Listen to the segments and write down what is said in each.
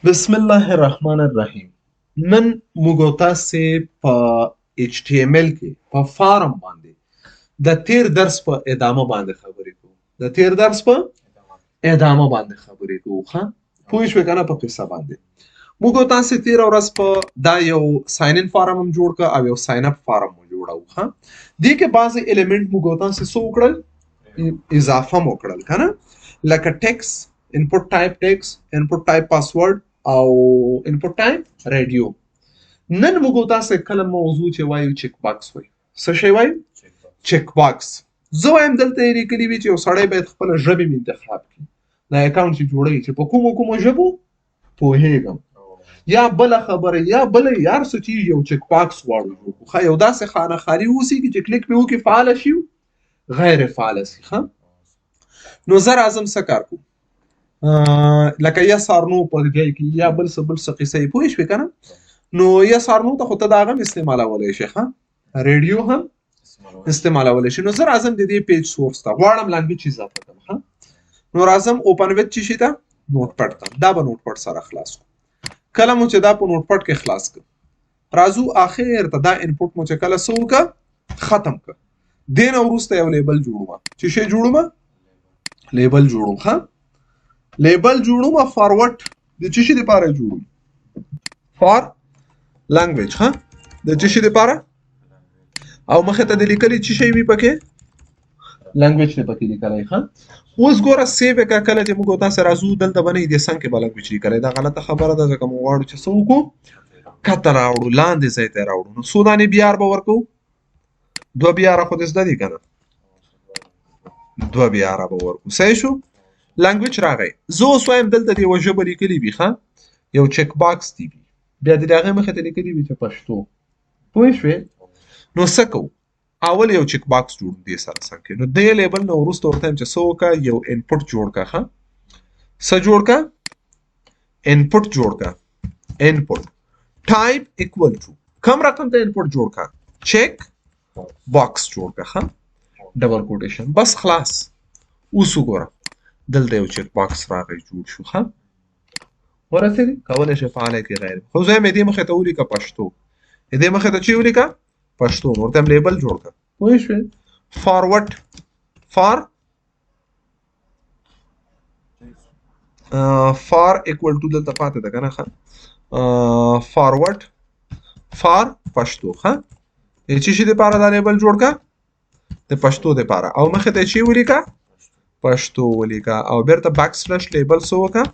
بسم الله الرحمن الرحیم. نن موږ تاسو په HTML کې په فارم باندې د تیر درس په ادامه باندې خبرې کوو. د تیر درس په ادامه باندې خبرې کوو. ښه پوه شو کنه په قصه باندې. موږ تاسو تیر ورځ په دا یو ساين ان فارم هم جوړ ک او یو ساين اپ فارم هم جوړاو. ښه دې کې بعضی الیمنٹ موږ تاسو سو وکړل اضافه مو کړل کنه لکه ټیکس input type text input type password او input type radio. نن موږ تاسو کله موضوع چې وایو چیک باکس وایي. څه شی وایي؟ چیک باکس. زه وایم دلته یې لیکلي وي چې یو سړی باید خپل ژبې انتخاب کړي. دا اکاونټ چې جوړوي چې په کومو ژبو پوهیږم یا بل خبره یا بل یار څه چې یو چیک باکس غواړو. خو یو داسې خانه خالي اوسي چې کلیک به وکړي فعال شي غیر فعال شي. ښه نو زه راځم څه کار کوم لکه یا سارنو په ځای کې یا بل څه قصه یې پوه شوې کنه. نو یا سارنو ته خو ته دا هم استعمالولی شي. ښه ریډیو هم استعمالولی شي. نو زه راځم د دې پیج سورس ته غواړم لانګویج اضافه کړم. ښه نو راځم اوپن ویت چې شي ته نوټ پډ ته دا به نوټ پډ سره خلاص کړو. کله مو چې دا په نوټ پډ کې خلاص کړ راځو اخر ته دا انپوټ مو چې کله سو وکړه ختم کړ. دې نه وروسته یو لیبل جوړوم. چې شی جوړوم لیبل جوړوم. ښه لیبل جوړوم فارورډ د څه شي لپاره جوړوم فار لانګویج. ها د څه شي لپاره او مخه ته د لیکلي څه شي وي پکې لانګویج نه پکې لیکلای. ها اوس ګوره سیو کا کله چې موږ تاسو راځو دلته باندې د څنګه به لانګویج لیکلای دا غلطه خبره ده ځکه موږ غواړو چې څه وکړو کته راوړو لاندې ځای ته راوړو. نو سودانې بیار به ورکو دوه بیاره خو دې زده دي کنه دوه بیاره به ورکو. صحیح شو لانګویج راغی. زه اوس وایم دلته د یوه ژبه لیکلي وي یو چیک باکس دی وي بیا د هغې مخې ته لیکلي وي چې پښتو. پوه شوې نو څه کوو اول یو چیک باکس جوړ دې سره څنګه کوي. نو دې لیبل نه وروسته ورته وایم چې څه وکړه یو انپوټ جوړ کړه. څه جوړ کړه انپوټ جوړ کړه. انپوټ ټایپ اکول ټو کوم رقم ته انپوټ جوړ کړه چیک باکس جوړ کړه ډبل کوټیشن بس خلاص. اوس وګوره دلته یو چیک باکس راغی جوړ شو. ښه ورسېدي کولی شي فعاله کړي غیر خو زه یې دې مخې ته ولیکه پښتو دې مخې ته چې ولیکه پښتو. نو ورته لیبل جوړ کړه. پوه شوې فارورډ فار اکول ټو دلته پاتې ده که نه. فارورډ فار پښتو. ښه چې شي دپاره دا لیبل جوړ کړه د پښتو دپاره او مخې ته چې ولیکه پښتو ولیکه او بیرته باک سلش لیبل څه وکړه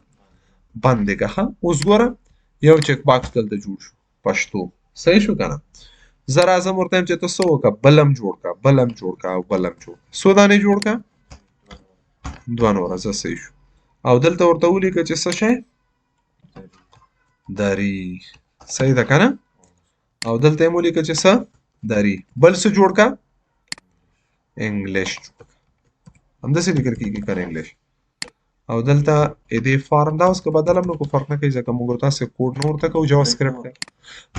بند یې کړه. اوس ګوره یو چیک باکس دلته جوړ شو پښتو. صحیح شو که نه. زه راځم ورته وایم چې ته څه وکړه بل هم جوړ کړه بل هم جوړ کړه او بل هم جوړ کړه. څو دانې جوړ کړه دوه نوره. زه صحیح شو او دلته ورته ولیکه چې څه شی دري. صحیح ده که نه او دلته یې ولیکه چې څه دري. بل څه جوړ کړه انګلیش جوړ کړه. همداسې لیکل کېږي که انګلیش او دلته دې فارم دا اوس که بدل هم نو کو فرق نه کوي ځکه موږ تاسې کوډ نه ورته کوو جاوا سکرپټ دی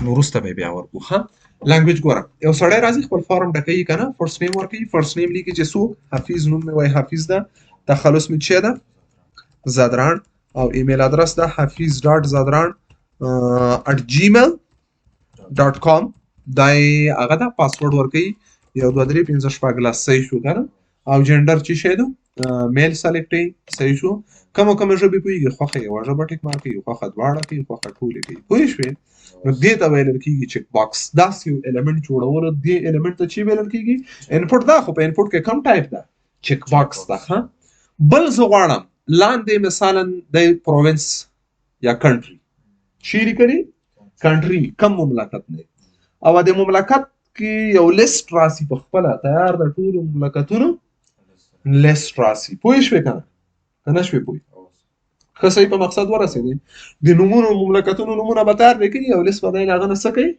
نو وروسته به یې بیا ورکو. ښه لانګویج ګوره یو سړی راځي خپل فارم ډکوي که نه فرست نیم ورکوي. فرست نیم لیکي چې څوک حفیظ نوم مې وایي حفیظ ده. تخلص مې څه ده زدران او ایمیل ادرس ده حفیظ ډاټ زدران @gmail.com دا یې هغه ده. پاسورډ ورکوي 1 2 3 5 6 لس. صحیح شو که نه او جنډر چې شی ده میل سلیکټ یې. صحیح شو کومه ژبې پوهېږي خوښه یوه ژبه ټیک مارک کوي خوښه دواړه کوي خوښه ټولې کوي. پوه شوې نو دې ته ویل کېږي چیک باکس. داسې یو الیمنټ جوړولو دې الیمنټ ته چې ویل کېږي انپوټ. دا خو په انپوټ کې کوم ټایپ ده چیک باکس ده. ښه بل زه غواړم لاندې مثلا د پروینس یا کنټري چیرې کړي کنټري کم مملکت نه او د مملکت کې یو لیست راسي په خپله تیار د ټولو مملکتونو لیست راسي. پوه شوې که نه که نه شوې پوه ښه صحیح په مقصد ورسېدې. د نومونو مملکتونو نومونه به تیار لیکلي او لیست به دی هغه نه څه کوي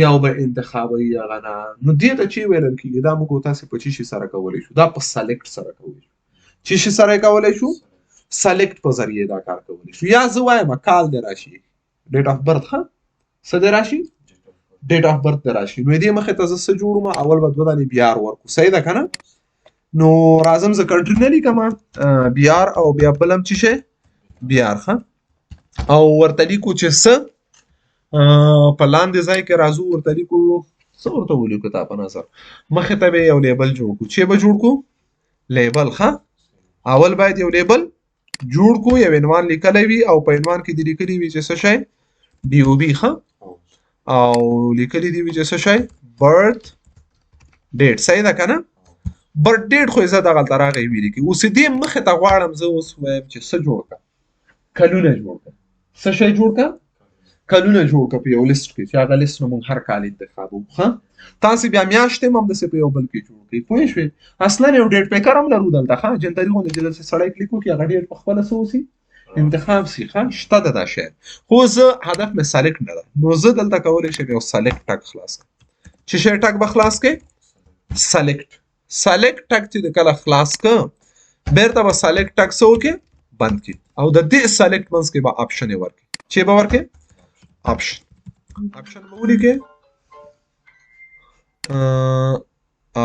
یو به انتخابوي هغه نه. نو دې ته چې ویل کېږي دا موږ تاسې په څه شي سره کولی شو دا په سلیکټ سره کولی شو. څه شي سره یې کولی شو سلیکټ په ذریعې دا کار کولی شو. یا زه وایم کال دې راشي ډیټ آف برث. ښه څه دې راشي ډیټ آف برث دې راشي. نو دې مخې ته زه څه جوړوم اول به دوه دانې بیار ورکو. صحیح ده که نه. نو راځم زه کنټري نه لیکم بیار او بیا بل هم څه شی بیار. ښه او ورته لیکو چې څه په لاندې ځای کې راځو ورته لیکو څه ورته ولیکو تا په نظر مخې ته به یو لیبل جوړ کړو چې به جوړ کړو لیبل ښه اول باید یو لیبل جوړ کو یو عنوان لیکلی وي او په عنوان کې دې لیکلي وي چې څه شی ډي او بي ښه او لیکلي دي وي چې څه شی برث ډیټ صحیح ده که نه برث ډیټ خو یې زه دغلته راغی ویلي کړي اوس دې مخې ته غواړم زه اوس وایم چې څه جوړ کړه کلونه جوړ کړه څه شی جوړ کړه کلونه جوړ کړه په یو لیست کې چې هغه لیست نو موږ هر کال انتخابوو ښه تاسې بیا میاشتې هم همداسې په یو بل کې جوړ کړئ پوه شوې اصلا یو ډیټ پیکر هم لرو دلته ښه جنتري غوندې چې دلته سړی کلیک وکړي هغه ډیټ په خپله څه وسي انتخاب سي ښه شته ده دا شی خو زه هدف مې سلیکټ نه ده نو زه دلته کولی شم یو سلیکټ ټک خلاص کړم چې شی ټک به خلاص کړئ سلیکټ ټک چې د کله خلاص کړم بیرته به سلیکټ ټک څه وکړي بند کړي او د دې سلیکټ منځ کې به آپشن یې ورکړي چې به ورکړي آپشن به ولیکئ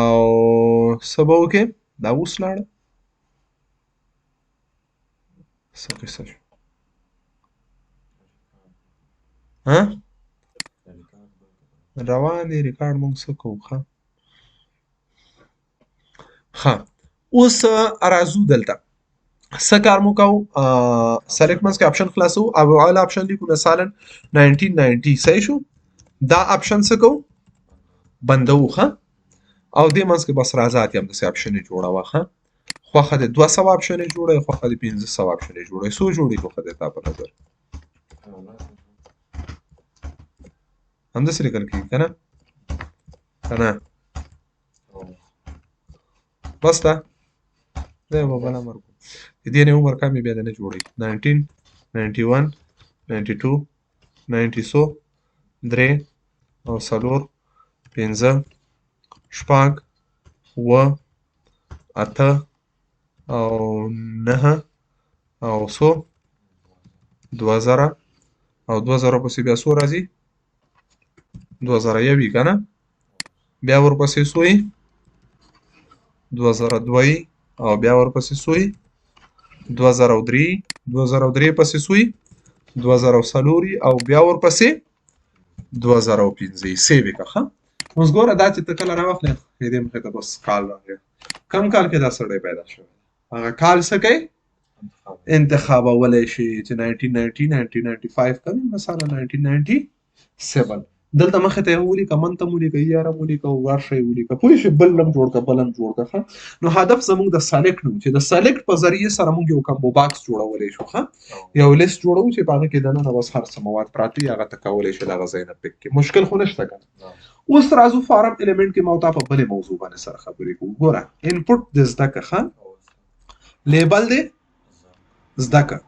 او څه به وکړئ دا اوس لاړه څه قصه شو روان دی ریکارډ مونږ څه کوو ښه اوس راځو دلته څه کار مو کوو سلیکټ منځ کې آپشن خلاصوو او اول آپشن لیکو مثلا 1990 صحیح شو دا آپشن څه کوو بندوو ښه او دې منځ کې بس راځه اتیا همداسې آپشن یې جوړوه ښه خوښه دې 200 آپشن یې جوړوي خوښه دې 1500 آپشن یې جوړوي څو جوړي خوښه دې تا په نظر همداسې لیکل کېږي که نه بس ده دی به بل امر کوو د دې نه عمر کم یې بیا د نه جوړوي 19 91 92 90 درې او څلور پنځه شپږ اووه اته او نهه او څو 2000 او 2000 پسې بیا څو راځي 2001 وي که نه بیا ورپسې څو یي 2002 او بیا ورپسې څو یي 2003 پسې څو یي 2004 او بیا ورپسې 2015 سیو یې کړه اوس ګوره دا چې ته کله راواخلې دې مخې ته بس کال راغی کم کال کې دا سړی پیدا شوی هغه کال څه کوي انتخابولی شي چې 1990 1995 کوي مثلا 1997 دلته مخې ته یې ولیکه من ته م ولیکه یاره م ولیکه ورشه یې ولیکه پوه شوې بل هم جوړ کړه بل هم جوړ کړه نو هدف زموږ د سلیکټ نو چې د سلیکټ په ذریعې سره موږ یو کمبو باکس جوړولی شو یو لیست جوړو چې په هغه کې دننه بس هر څه مواد پراته وي هغه ته کولی شي د هغه ځای نه پک کړي مشکل خو نشته که اوس راځو فارم الیمنټ کې ما تا په بلې موضوع باندې سره خبرې کوو ګوره انپوټ د زده کړه لیبل دی زده کړه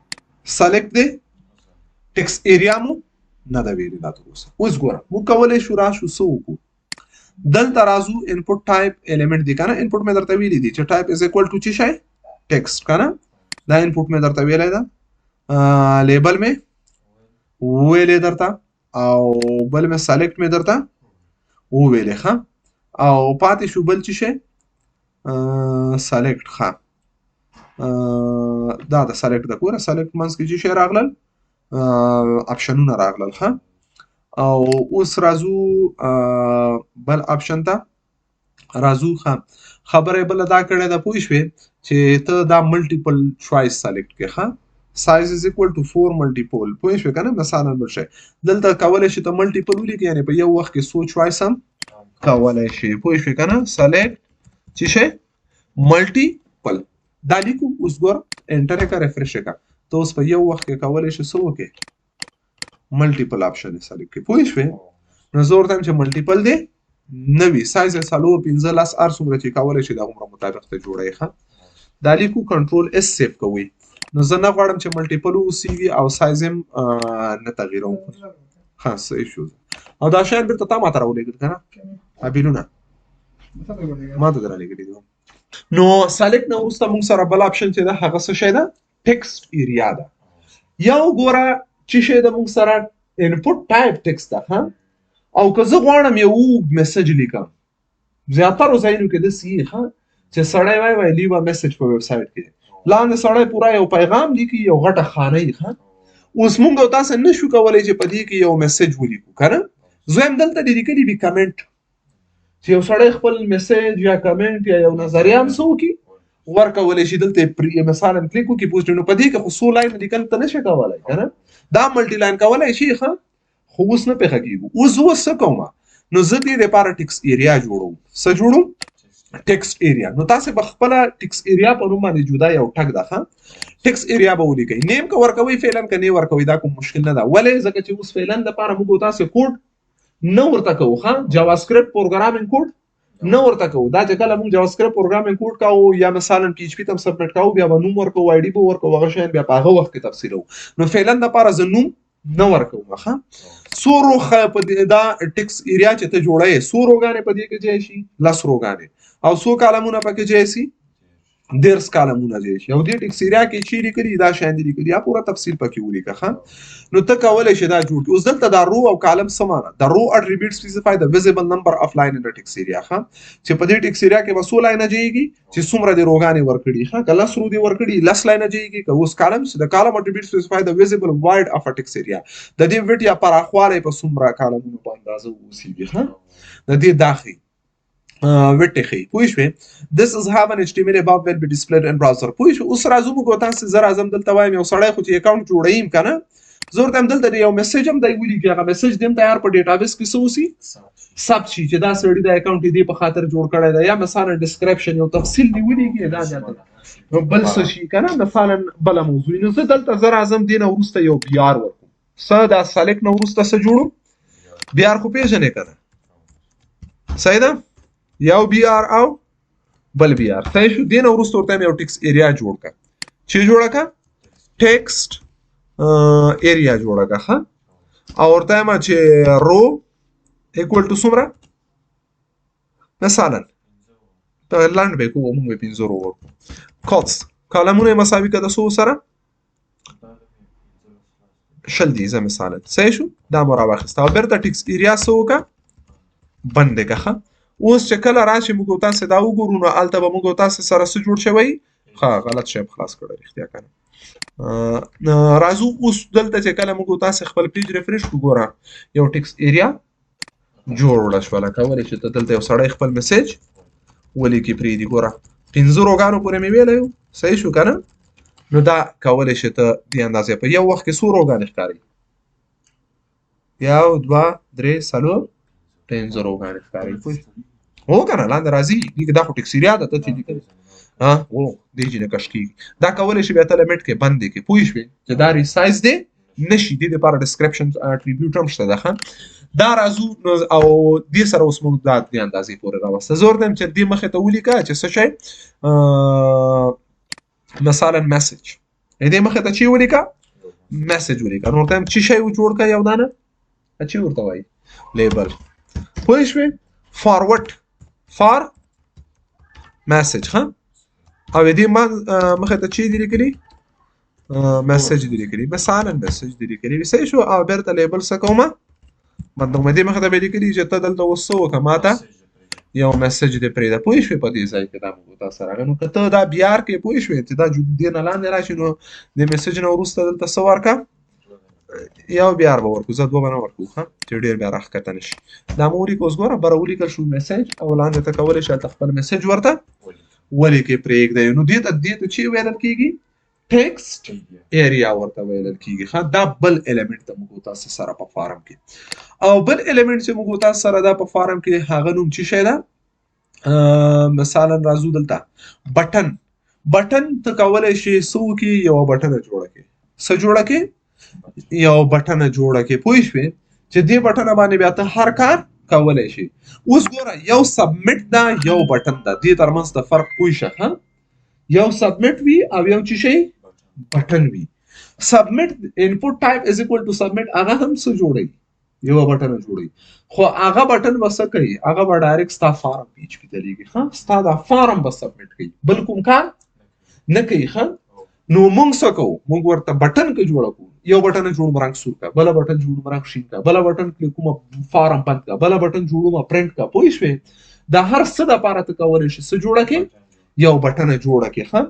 سلیکټ دی ټکس ایریا مو نه ده ویلې لا تر اوسه اوس ګوره موږ کولی شو راشو څه وکړو دلته راځو انپوټ ټایپ الیمنټ دی که نه انپوټ مې درته ویلي دي چې ټایپ از اکول ټو چې شی ټکسټ که نه دا انپوټ مې درته ویلی ده لیبل مې وویلې درته او بل مې سلیکټ مې درته وویلې ښه او پاتې شو بل چې شی سلیکټ ښه دا د سلیکټ د ګوره سلیکټ منځ کې چې شی راغلل آپشنونه راغلل ښه او اوس راځو بل آپشن ته راځو ښه خبره یې بله دا کړې ده پوه شوې چې ته دا ملټیپل چوایس سلیکټ کړې ښه سایز از اکول ټو 4 ملټیپل پوه شوې که نه مثلا بل شی دلته کولی شي ته ملټیپل ولیکې یعنې په یو وخت کې څو چوایس هم کولی شي پوه شوې که نه سلیکټ چې شی ملټیپل دا لیکو اوس ګوره انټر یې کړه ریفرش یې کړه ته اوس په یو وخت کې کولی شي څه وکړې ملټیپل آپشن یې سلیکټ کړې پوه شوې نو زه ورته وایم چې ملټیپل دی نه وي سایز یې 4 15 10 هر څومره چې کولی شي د هغومره مطابق ته جوړوي ښه دا لیکو کنټرول اس سیف کوئ نو زه نه غواړم چې ملټیپل اوسېږي او سایز یې نه تغییروم ښه صحیح شو او دا شیان بېرته تا ماته راولېږل که نه بیلونه ما ته دې رالیږلي دي نو سلیکټ نه وروسته موږ سره بل آپشن چې ده هغه څه شی ده ټکسټ ایریا ده یو ګوره چې شی ده موږ سره انپوټ ټایپ ټکسټ ده او که زه غواړم یو اوږد میسج لیکم زیاترو ځایونو کې داسې یي چې سړی وایي لیو ا میسج په ویب سایټ کې لاندې سړی پوره یو پیغام لیکي یو غټه خانه یي اوس موږ او تاسو نشو کولای چې په دې کې یو میسج ولیکو کنه زه هم دلته لیکلي وي کمنټ چې یو سړی خپل میسج یا کمنټ یا یو نظریه هم څه وکړي ورکولی شي دلته مثلا کلیک وکړي پوسټ نو په دې کې خو څو لاین لیکل ته نشي کولی کنه دا ملټي لاین کولی شي خو اوس نه پېښه کېږي اوس زه څه کوم نو زه دې دپاره ټکس ایریا جوړوم څه جوړوم ټکسټ ایریا نو تاسو به خپل ټکسټ ایریا په نوم باندې جدا یو ټک ده ټکسټ ایریا به ولیکئ نیم که ورکوي فعلا که نه ورکوي دا کوم مشکل نه ده ولې ځکه چې اوس فعلا دپاره موږ تاسو کوډ نه ورته کوو ښه جاوا سکرپټ پروګرامینګ کوډ نه ورته کوو دا چې کله موږ جاوا سکرپټ پروګرامینګ کوډ کوو یا مثلا پی ایچ پی ته سبمیټ کوو بیا به نوم ورکوو آی ډي به ورکوو هغه شیان بیا په هغه وخت کې تفصیلوو نو فعلا دپاره زه نوم نه ورکوم ښه څو روغ په دا ټکس ایریا چې ته جوړوې څو روګانې په دې کې ځای شي 10 روګانې او څو کالمونه پکې ځای شي 10 کالمونه ځای شي او دې ټکس ایریا کې چې لیکلي دا شیان دي لیکلي یا پوره تفصیل پکې ولیکه ښه نو ته کولی شي دا جوړ کړي اوس دلته دا رو او کالم څه معنی د رو اټریبیوټ سپیسیفای د ویزیبل نمبر اف لاین ان ټکس ایریا ښه چې په دې ټکس ایریا کې به څو لاینه ځایږي چې څومره دې روګانې ورکړي ښه که 10 رو دې ورکړي 10 لاینه ځایږي که اوس کالم د کالم اټریبیوټ سپیسیفای د ویزیبل وایډ اف ټکس ایریا د دې ویډ یا پراخوالی په څومره کالمونو په اندازه اوسېږي ښه د دې داخلي وټخي پوه شوې this is have an html above will be displayed in browser پوه شو اوس راځو موږ تاسو زه راځم دلته وایم یو سړی خو چې اکاونټ جوړوم کنه زه ورته هم دلته یو میسج هم دی ولیکي هغه میسج دې هم تیار په ډیټابیس کې څه اوسي ثبت شي چې دا سړی د اکاونټ دې په خاطر جوړ کړی دی یا مثلا ډسکرپشن یو تفصیل دی ولیکي دا ځاته نو بل څه شي کنه مثلا بل موضوع نو زه دلته زه راځم دې نه وروسته یو بي آر ورکوم څه دا سلیکټ نه وروسته څه جوړو بي آر خو پېژنې کنه صحیح ده یو بي آر او بل بي آر ته شو دین وروسته ورته یو ټکس ایریا جوړ کا چې جوړه کا ټیکسټ ایریا جوړه کا ها او ورته ما چې رو ایکوال ټو څومره مثلا ته لاند به کوم موږ 15 رو ورکو کوتس کالمونه مساوي کده سو سره شل دي زه مثلا صحیح شو دا مو راوخسته او برته ټکس ایریا سو کا بند کا اوس چې کله راشي موږ تاسو دا وګورو نو الته به موږ تاسو سره څه جوړ شوی ښه غلط شی خلاص کړی اختیا کنه راځو اوس دلته چې کله موږ تاسو خپل پیج ریفریش وګورو یو ټکس ایریا جوړ شول کولای چې دلته یو سړی خپل میسج ولیکي پرې دی ګوره 15 روګانو پورې مې ویلو صحیح شو کنه نو دا کولای شي ته د اندازې په یو وخت کې څو روګان ښکاري یو 2 3 4 5 روګان ښکاري هو کنه لاندې راځي دا خو ټکس ایریا ده ته چې لیکل او دې چې کش کیږي دا کولای شي بیا ته لیمټ کې بند کې پوه شوې چې دا ریسایز دی نشي دې لپاره ډسکرپشن اټریبیوټ هم شته ده دا راځو او دې سره اوس موږ دا د اندازې پورې راوسته زه ورته چې دې مخې ته ولیکه چې څه شی مثلا میسج دې مخې ته چې ولیکه میسج ولیکه نو ورته چې شی جوړ کړه یو دانه چې ورته وایي لیبل پوه شوې فارورډ فار میسج ها او دې مخه ته چی دی لیکلي میسج دی لیکلي مثلا میسج دی لیکلي وسې شو او برته لیبل سکوما مطلب مې دې مخه ته لیکلي چې ته دلته وسو کما ته یو میسج دی پرې دا پوه شوې په دې ځای کې دا موږ تاسو راغلو نو کته دا بیار کې پوه شوې چې دا دې نه لاندې راشي نو د میسج نو وروسته دلته څه ورکا یو بیار به ورکو زه دوه به نه ورکو ښه چې ډېر بیا راښکته نه شي دا مو ولیکو اوس ګوره بره ولیکل شو میسج او لاندې ته کولی شي هلته خپل میسج ورته ولیکې پرېږدی نو دې ته چې ویلل کېږي ټیکسټ ایریا ورته ویلل کېږي ښه دا بل ایلیمنټ ته موږ تاسو سره په فارم کې او بل ایلیمنټ چې موږ تاسو سره دا په فارم کې هغه نوم چې شی ده مثلا راځو دلته بټن ته کولی شي څه وکړي یوه بټنه جوړه کړي څه جوړه کړي یو بټنه جوړه کې پوه شوې چې دې بټنه باندې بیا ته هر کار کولی شي اوس ګوره یو سبمیټ ده یو بټن ده دې ترمنځ د فرق پوه شه یو سبمیټ وي او یو چې شي بټن وي سبمیټ انپوټ ټایپ از اکوال ټو سبمیټ هغه هم څه جوړوي یو بټنه جوړوي خو هغه بټن به څه کوي هغه به ډایرکټ ستا فارم پیج کې تلیږي ستا دا فارم به سبمیټ کوي بل کوم کار نه کوي نو موږ څه کوو موږ ورته بټن کې جوړه کوو یو بټن جوړ رنګ سور کا بل بټن جوړ رنګ شین کا بل بټن کلیک کوم فارم بند کا بل بټن جوړو ما پرنٹ کا پوه شوې دا هر څه د لپاره ته کولی شي څه جوړه کې یو بټن جوړه کې ښه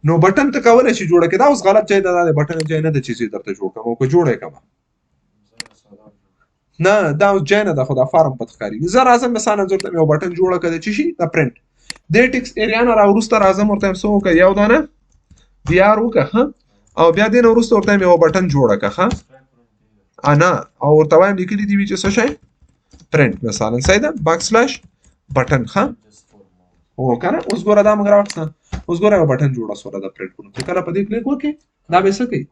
نو بټن ته کولای شي جوړه کې دا اوس غلط ځای دا بټن ځای نه د چې درته جوړ کوم او که جوړه کوم نه دا اوس ځای نه ده خو دا فارم پته ښکاري زه راځم مثلا زه ورته یو بټن جوړه کړه چې شي دا پرنټ دې ټکس ایریا نه راوروسته راځم ورته څه وکړه یو دانه دیار وکړه او بیا دې نه وروسته ورته یو بټن جوړه کړه انا او ورته وایم لیکلي دي چې څه شی پرنټ مثلا صحیح ده باک سلاش بټن او کنه اوس ګوره دا موږ راوښته اوس ګوره یو بټن جوړه سوره دا پرنټ کوم چې کله په دې کلیک وکړي دا به څه کوي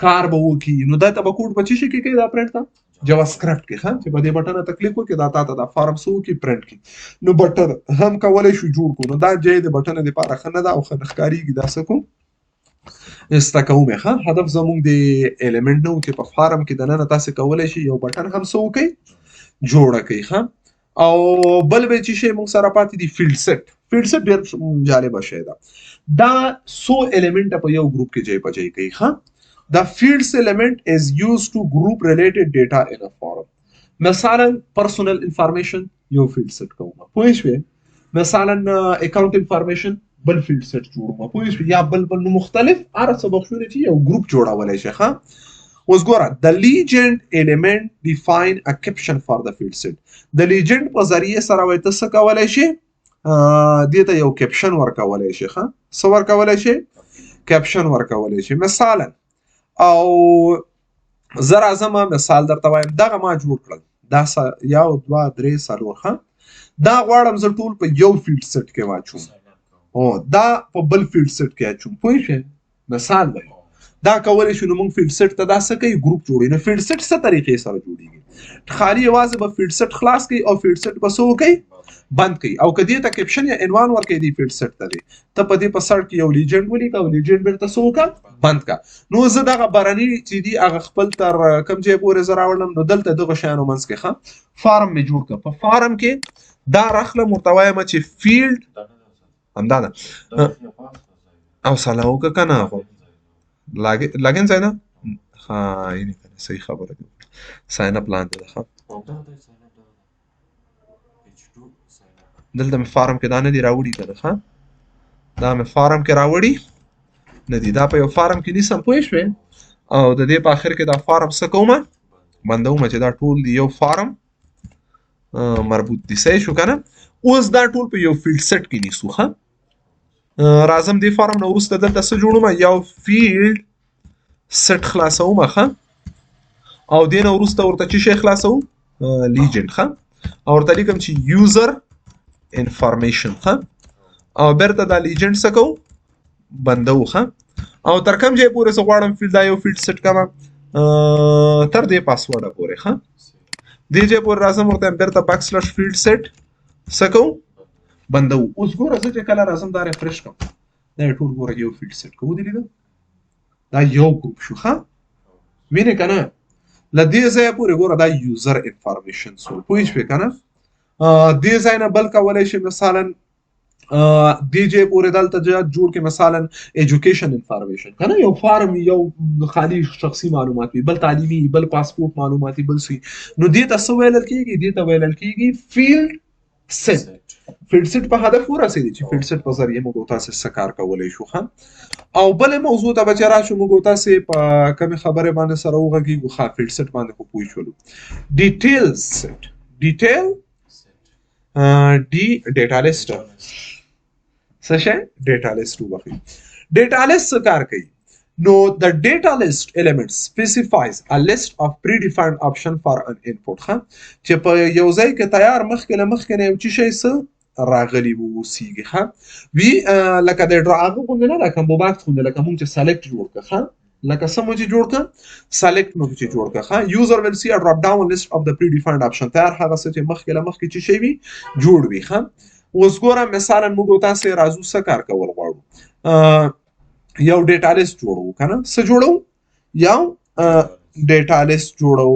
کار به وکړي نو دا ته به کوډ په چی شي کې کوي دا پرنټ ته جاوا سکرپټ کې چې په دې بټن ته کلیک وکړي دا تاسو دا فارم سو کې پرنټ کی نو بټن هم کولای شو جوړ کو نو دا جې د بټن لپاره خنه دا او خنخکاریږي دا څه کوم استکومه هدف زموږ د الیمنت نو چې په فارم کې د نن تاسو کولای شي یو بټن هم سو کوي جوړه کوي او بل به چې شی موږ سره پاتې دي فیلډ سیټ ډېر جالب شی دا سو الیمنت په یو ګروپ کې ځای په ځای کوي the fields element is used to group related data in a form مثلا personal information یو فیلډ سیټ کوم پوه شئ مثلا account information بل فیلډ سیټ جوړوم پوه شئ یا بل مختلف هر څه بخښونه چې یو ګروپ جوړولای شي اوس ګوره the legend element define a caption for the field set د legend په ذریعه سره وایي تاسو کولای شي دې ته یو کیپشن ورکولای شي څه ورکولای شي کیپشن ورکولای شي مثلا او زه راځم مثال درته وایم دغه ما جوړ کړل دا یو دوه درې څلور دا غواړم زه ټول په یو فیلډ سیټ کې واچوم او دا په بل فیلډ سیټ کې اچوم پوه شئ مثال دی دا کولای شو نو موږ فیلډ سیټ ته دا څه کوي ګروپ جوړوي نو فیلډ سیټ څه طریقې سره جوړیږي خالي یوازې به فیلډ سیټ خلاص کوي او فیلډ سیټ به څه کوي بند کوي او کدی ته کیپشن یا عنوان ورکړي دی فیلډ سیټ ته دی ته په دې په سر کې یو لیجند ولیکه او لیجند بیرته څه وکړه بند کا نو زه دغه برني چې دی هغه خپل تر کم ځای پورې زه راوړم نو دلته دغه شیانو منځ کې فارم مې جوړ کړ په فارم کې دا راخله مرتوی ما چې فیلډ همدا ده او سلام وکړه کنه خو لاګین ځای نه یعنی صحیح خبره ده ساين اپ لاندې ده دلته مې فارم کې دا نه دی راوړي کنه دا مې فارم کې راوړي نه دی دا په یو فارم کې نیسم پوه شوې او د دې په اخر کې دا فارم څه کومه بندوم چې دا ټول دی یو فارم مربوط دي صحیح شو کنه اوس دا ټول په یو فیلډ سیټ کې نیسو راځم دې فارم نو وروسته دلته څه جوړوم یو فیلډ سیټ خلاصوم او دې نه وروسته ورته چې شی خلاصوم لیجند او ورته لیکم چې یوزر انفارمیشن او بیرته دا لیجند څه کوم بندو او تر کوم ځای پورې زه غواړم فیلډ دا یو فیلډ سیټ کړم تر دې پاسورډ پورې دې ځای پورې راځم ورته بیرته باک سلاش فیلډ سیټ څه کوم بندو اوس ګوره زه چې کله راځم دا ریفریش کوم دا ټول ګوره یو فیلډ سیټ کوو دی دا یو ګروپ شو وینې کنه ل دې ځای پورې ګوره دا یوزر انفارمیشن سو پوه شئ کنه دې ځای نه بل کولای شي مثلا دې ځای پورې دلته جوړ کې مثلا ایجوکیشن انفارمیشن کنه یو فارم یو خالي شخصي معلومات بل تعلیمي بل پاسپورت معلوماتي بل سي نو دې ته څه ویل کېږي دې ته ویل کېږي فیلډ سیټ فیلډ سیټ په هدف ورسېدي چې فیلډ سیټ په ذریعه موږ تاسو څه کار کولای شو او بل موضوع ته به راشو موږ تاسو په کوم خبره باندې سره وغږیږو فیلډ سیټ باندې خو پوه شولو ډیټیل سیټ ډیټیل ډیټا لیست څه شي ډیټا لیست وبخي ډیټا لیست څه کار کوي نو the data list element specifies a list of predefined option for an input چې په یو ځای کې تیار مخکې له مخکې نه یو څه شی څه راغلی ووسیږي وی لکه د ډراغ غوندې نه لکه موبایل غوندې لکه موږ چې سلیکټ جوړ کړه لکه سم چې جوړ کړه سلیکټ موږ چې جوړ کړه یوزر will see a drop down list of the predefined option تیار هغه څه چې مخکې له مخکې چې شی وي جوړ وي اوس ګوره مثلا موږ تاسو راځو څه کار کول غواړو یو ډیټا لیست جوړو کنه څه جوړو یو ډیټا لیست جوړو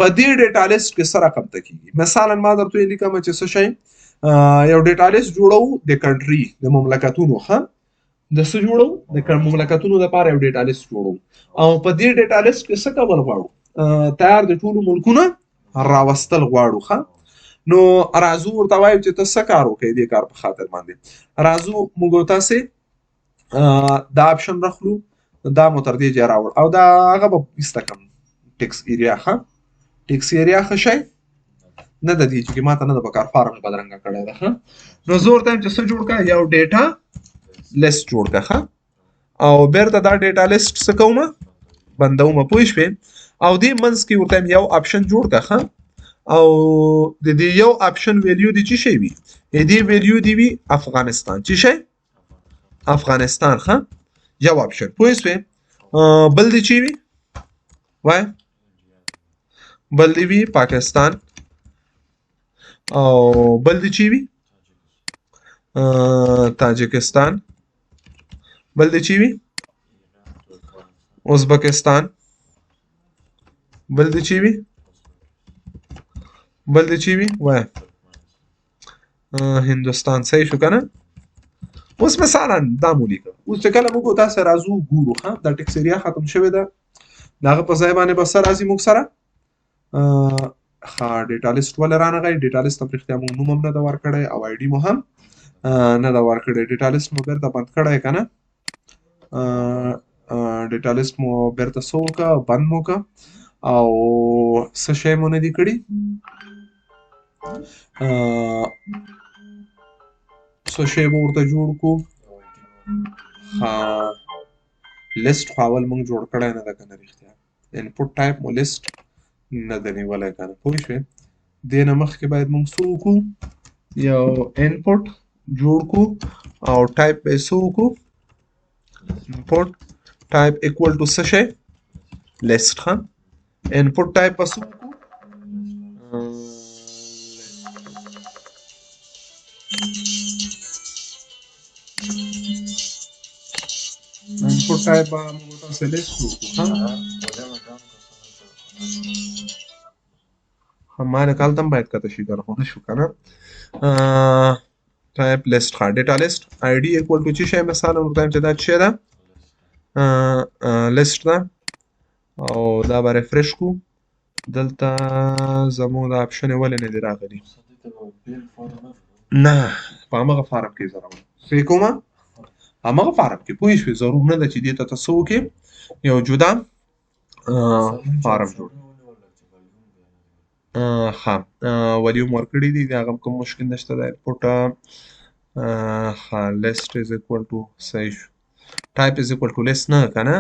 په دې ډیټا لیست کې سره رقم تکیږي مثلا ما درته لیکم چې څه شي یو ډیټا لیست جوړو د کنټری د مملکتونو د څه جوړو د مملکتونو لپاره یو ډیټا لیست جوړو او په دې ډیټا لیست کې څه کول غواړو تیار د ټولو ملکونو راوستل غواړو نو راځو ورته وایو چې ته څه کار وکړې دې کار په خاطر باندې. راځو موږ او تاسې دا اپشن راخلو، دا مو تر دې ځایه راوړ او دا هغه به ایسته کړم ټکس ایریا. ښه ټکس ایریا ښه شی نه ده دی چې ماته نه ده پکار فارم بدرنګه کړی ده. ښه نو زه ورته وایم چې څه جوړ کړه، یو ډیټا لیست جوړ کړه. ښه او بیرته دا ډیټا لیست څه کومه بندومه، پوه شوې. او دې منځ کې ورته وایم یو اپشن جوړ کړه. ښه او د دې یو اپشن ویلیو دی چې شی وي، دې ویلیو دی وي افغانستان. چې شی افغانستان. ښه یو اپشن پوه شوې. بل دی چې وي وای بل دی وي پاکستان او بل دی چې وي تاجکستان، بل دی چې وي ازبکستان، بل دی چې وي وای هندوستان. صحیح شو کنه. اوس مثلا دا مو لیکه. اوس چې کله موږ تاسو راځو ګورو ها دا ټکس ایریا ختم شوی ده، داغه په ځای باندې بس راځي موږ سره ها ډیټا لیست ول رانغی. ډیټا لیست په اختیار مو نوم هم نه دا ور کړی او آی ډی مو هم نه دا ور کړی. ډیټا لیست مو بیرته بند کړی کنه. ډیټا لیست مو بیرته سو کا بند مو کا او څه شی مو نه دی کړی. څه شی به ورته جوړ کو. ها لیست خو اول موږ جوړ کړی نه ده کنه رښتیا. انپوټ ټایپ مو لیست نه ده نیولی کنه پوه شوې. دې نه مخکې باید موږ څه وکړو، یو انپوټ جوړ کړو او ټایپ به یې څه وکړو، انپوټ ټایپ اکول ټو څه شی لیست. ښه انپوټ ټایپ به څه وکړو انپوټ ټایپ به موږ تاسې لیست وکړو. हमारे काल तम बात करते शिकर होने शुक्र type list का data list ID equal to ची शे مثلا ورته چې دا څه ده لیست ده او دا به ریفرش کو. دلته زمو دا اپشن ولې نه دی راغلی، نه په هغه فارم کې ضرور څه کومه هغه فارم کې پوه شو. ضرور نه ده چې دې ته تاسو کې یو جدا فارم جوړ. ها ولیوم ورکړی دی دا هم کوم مشکل نشته. دا انپوټ ها لیست از اکوال ټو صحیح شو. ټایپ از اکوال ټو لیست نه کنه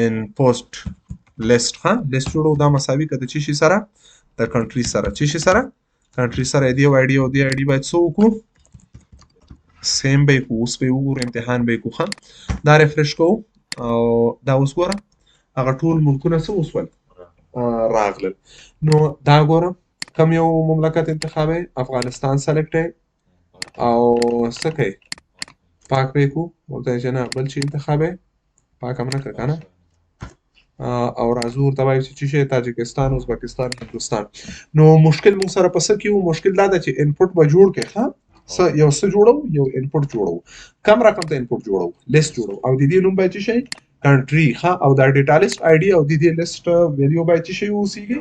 انپوټ لیست. ها لیست جوړو دا مساوي کده چې شي سره د کنټری سره چې شي سره کنټری سره دی آی ډي او دی آی ډي باید څو کو سیم به کو. اوس به وګورو امتحان به کو. ها دا ریفرش کو او دا اوس ګوره هغه ټول ملکونه څه وسول راغلل. نو دا ګوره کوم یو مملکت انتخابي افغانستان سلیکټ او څه کوي پاک به کو ورته چې نه بل شي انتخابي پاک هم نه کړ کنه او راځو ورته وایي چې شي تاجکستان ازبکستان هندوستان. نو مشکل موږ سره پس کیو مشکل دا ده چې انپوټ به جوړ کې ښه یو څه جوړو یو انپوټ جوړو کم رقم ته انپوټ جوړو لیست جوړو او د دې نوم باید شي کنټری. ها او دا ډیټا لیست آی ډي او د دې لیست ویلیو باید شي اوسېږي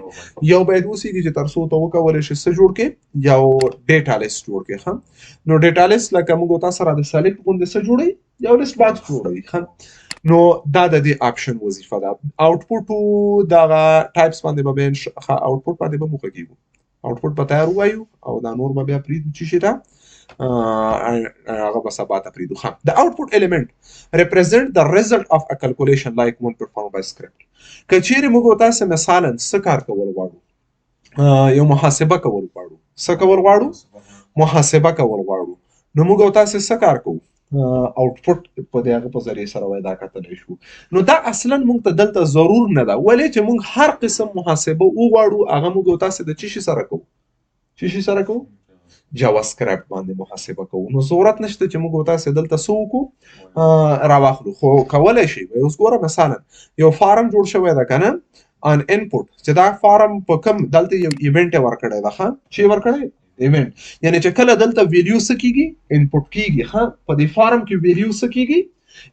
یو باید اوسېږي چې تر څو ته وکولای شي څه جوړ کې یو ډیټا لیست جوړ کې. ها نو ډیټا لیست لکه موږ تاسو سره د سلیکټ غونډه څه جوړي یو لیست باید جوړوي. ها نو دا د دې اپشن وظیفه ده. اوټپوټ دا ټایپس باندې به اوټپوټ باندې به موږ کیږو اوټپوټ به تیار وایو او دا نور به بیا پریدو چې شي دا هغه به سبا ته پریدو. ها the output element represent the result of a calculation like one performed by script. کچېرې موږ تاسو مثلا څه کار کول غواړو، یو محاسبه کول غواړو. څه کول غواړو؟ محاسبه کول غواړو. نو موږ تاسو څه کار کوو اوټپوټ په دې هغه په ذریعه سره وای دا کتلی شو. نو دا اصلا موږ ته دلته ضرور نه ده ولې چې موږ هر قسم محاسبه وغواړو هغه موږ تاسو د چی شي سره کوو جاوا سکرپټ باندې محاسبه کوو. نو ضرورت نشته چې موږ تاسو دلته څه وکړو راواخلو. خو کولای شي اوس ګوره مثلا یو فارم جوړ شوی ده کنه ان انپوټ چې دا فارم په کم دلته یو ایونت ورکړی ده. ښه چې ورکړی ایونت یعنی چې کله دلته ویلیو څه کیږي انپوټ کیږي. ها په دې فارم کې ویلیو څه کیږي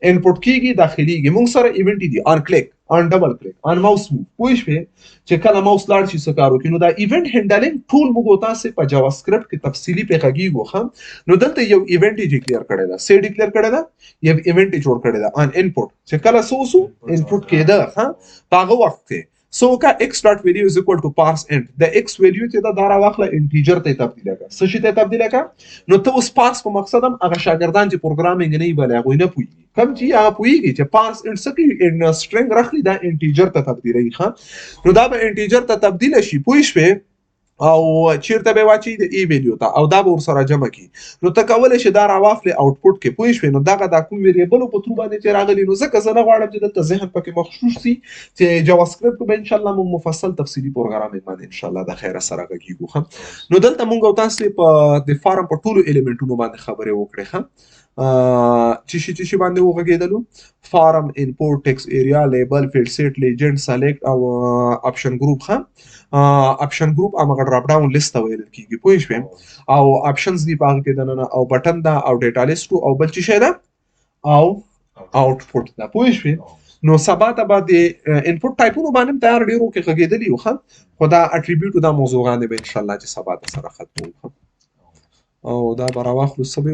انپوټ کیږي داخليږي. موږ سره ایونت دي ان ان ډبل کلیک ان ماوس موو پوه شوې چې کله ماوس لاړ شي څه کار وکړي نو دا ایونت هینډلینګ ټول موږ تاسو په جاوا سکرپټ کې تفصیلی په غږیږو هم نو دلته یو ایونت ډیکلیئر کړی دا سي ډیکلیئر کړی دا یو ایونت جوړ کړی دا ان انپوټ چې کله سوسو انپوټ کېده ها په هغه وخت کې سو کا x dot value is equal to parse int د x value چې دا را واخله انټیجر ته تبدیل کړه څه شي ته تبدیل کړه نو ته اوس parse په مقصد هم هغه شاګردان چې پروګرامینګ نه بلې هغه نه پوهیږي کوم چې هغه پوهیږي چې parse int څه کوي ان string راخلي دا انټیجر ته تبدیلوي ښه نو دا به انټیجر ته تبدیل شي پوه شوې او چیرته به واچي د ای ویلیو ته او دا به ورسره جمع کی نو ته کولای شي دا راواخلې آوټپوټ کې پوه شوې نو دغه د کوم ویریبل په تر باندې چې راغلی نو ځکه زه نه غواړم چې دلته ذهن پکې مخشوش شي چې جاوا سکرپټ به ان شاء الله موږ مفصل تفصیلی پروګرامینګ باندې ان شاء الله د خیره سره کیږو هم نو دلته موږ تاسو په د فارم په ټولو الیمنټونو باندې خبرې وکړې هم چې شي باندې وغږیدلو فارم انپورټ ټیکس ایریا لیبل فیلډ سیټ لیجند سلیکټ او اپشن ګروپ هم اپشن ګروپ هغه ډراپ ډاون لیست ویل کیږي پوه شئ او اپشنز دی پاګه کې دنه او بٹن دا او ډیټا لیست او بل څه شي دا او آوټپوټ دا پوه شئ نو سبا ته بعد انپوټ ټایپونو باندې تیار ډیرو کې غږیدلی یو خو دا اټریبیوټ دا موضوع غانې به ان شاء الله چې سبا ته سره ختمو او دا براواخلو سبا